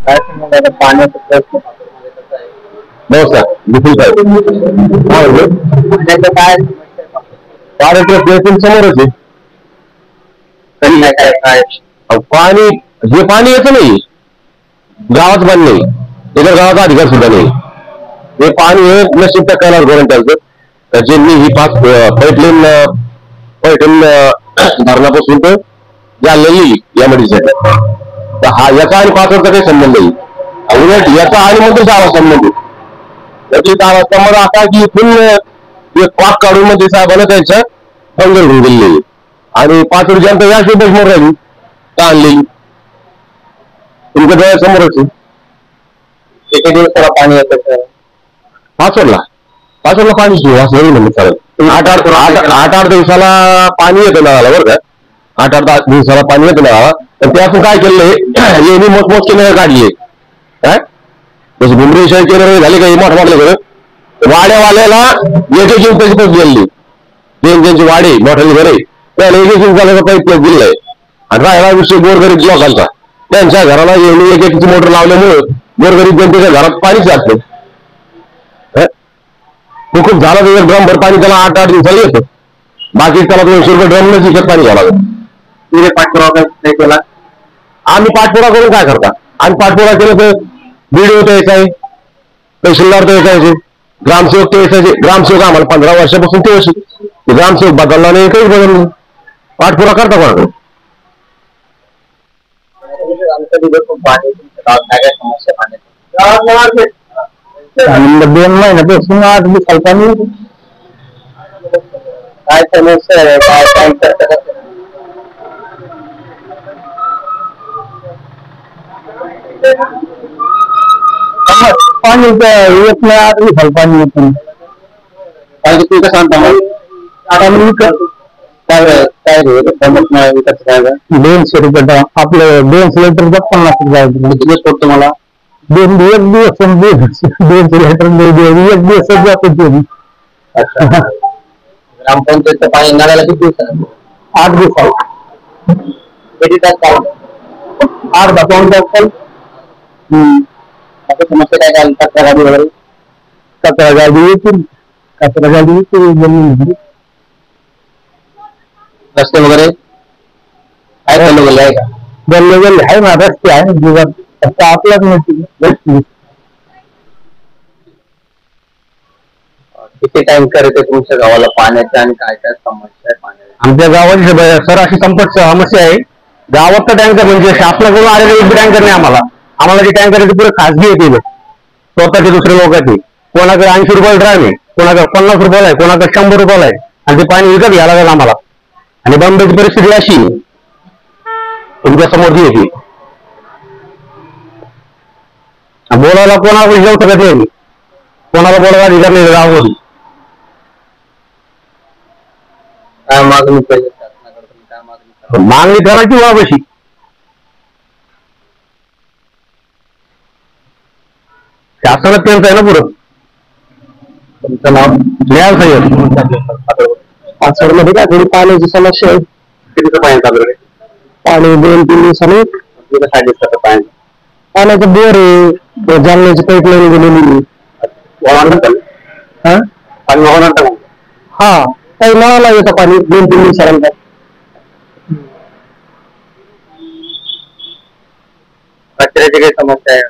काय सांगणार पाण्याचा प्रश्न नमस्कार विपुल साहेब काय पाण्याचं समोरच आहे काय पाणी हे पाणी येतं नाही गावात पाणी नाही इतर गावाचा अधिकार सुद्धा नाही हे पाणी हे नशीब टक्क्याला धोरण चालतं ज्यांनी ही पैठण धरणापासून तर जालनेली या मेडिसिन हा याचा आणि पात्राचा काही संबंध नाही उलट याचा आणि मग गावा संबंध याची संबंध असा की इथून पाक काढून मध्ये साहेबांना त्यांच्या बंदर घेऊन गेलेली आणि पाचोड जनता या समोर राहिली का आणलेली तुमच्या डोळ्यासमोरच किती दिवसाला पाणी येतं पाचोडला पाणी सुरू असं नाही चालेल आठ दिवसाला पाणी येतं नळाला बरं का 8-10 दिवसाला पाणी येतं नळाला तर त्यातून काय केलंय यांनी मोठमोठ केंद्र काढली काय जसं भुमरेश्वर केंद्र झाले काही मोठं मोठले घर वाड्यावाल्याला एक दिवसाची पैसे दिलेली ज्यांचे वाडे मोठे घरे त्याला एक दिवसाला पैसे दिलेलं आहे आणि राहिला विषय गोरगरीब लोकांचा त्यांच्या घराला एक एकची मोटर लावल्यामुळे गोरगरीब जनतेच्या घरात पाणीच जात खूप झाला तर ड्रमभर पाणी त्याला 8-8 दिवसाला येतं बाकी त्याला 200 रुपये ड्रमनच विकत पाणी घ्यावं लागतं तिथे पाठपुरावा नाही केला आम्ही पाठपुरा करून काय करता आम्ही पाठपुरा केलं तर बीडीओ तर यायचा आहे तहसीलदार तर यायचे ग्रामसेवक तर यायचे ग्रामसेवक आम्हाला 15 वर्षापासून ते असेल ग्रामसेवक बदलला नाही काहीच बदल नाही पाठपुरा करता कोणाकडे समस्या 2 महिन्यापासून 8 दिवसाला पाणी काय समस्या आहे काय पाणी येत नाही 8 दिवसाला पाणी येत नाही काय तुम्ही कसं सांगता काय जमत नाही विकत काय 200 रुपये आपलं 200 लिटरचा 50 रुपये पडतो मला 2 दिवस 200 लिटर एक दिवस जातो ते ग्रामपंचायतचं पाणी नळाला किती दिवसात 8 दिवसात किती तास 8-10 पाऊण तास आता समस्या काय काय कचरा गाडी वगैरे कचरा गाडी येतील जमीन रस्ते वगैरे काय बनवलेले आहे का बनवलेले आहे ना रस्ते आहे जीवन आपल्याच नाही किती टँकर येते तुमच्या गावाला पाण्याच्या आणि काय काय समस्या आहे पाण्याची आमच्या गावाची सर अशी संपत समस्या आहे गावात तर टँकर म्हणजे शासनाकडून आलेले एक टँकर नाही आम्हाला जे टँकर आहे ते पुढे खासगी येतील स्वतःचे दुसऱ्या लोकांचे कोणाकडे 80 रुपये ड्राईव्ह आहे कोणाकडे 50 रुपयाला आहे कोणाकडे 100 रुपयाला आहे आणि ते पाणी विकत घ्यायला लागेल आम्हाला आणि बंबईची परिस्थिती अशी तुमच्या समोर येते बोलायला कोणाला जाऊ शकत नाही कोणाला बोलायला अधिकार नाही गावामध्ये काय मागणी पाहिजे शासनाकडे काय मागणी करायची व्हावशी शासनात त्यांचं आहे ना पुढं तुमचं नाव लिहाल साहेब पाचवडमध्ये काय थोडी पाण्याची समस्या आहे कितीचं पाणी चालू पाणी 2-3 दिवसांनी पाण्याचं बोर आहे जालन्याची पाईपलाईन गेलेली हा काही नळाला येतं पाणी 2-3 दिवसानंतर कचऱ्याची काही समस्या आहे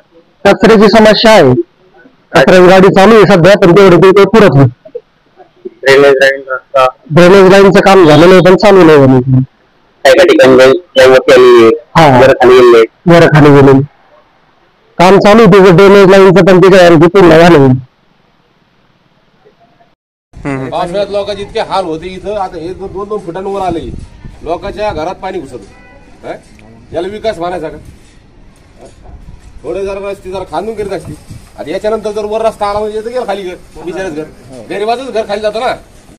कचऱ्याची समस्या आहे कचऱ्याची गाडी चालू आहे सध्या पण तेवढं ते पुरत नाही ड्रेनेज लाईनचं काम झालेलं आहे पण चालू नाही वर खाली गेले काम चालू आहे ड्रेनेज लाईनचं पण ते पूर्ण झालं पावसाळ्यात लोकांचे इतके हाल होते इथं आता हे 2-2 फुटांवर आले लोकांच्या घरात पाणी घुसत याला विकास म्हणायचा का थोडे जरा रस्ते जरा खांदून करीत असते आणि याच्यानंतर जर वर रस्ता आला म्हणजे गेलं खाली घर बिचारच घर गरीबाचंच घर खाली जातं ना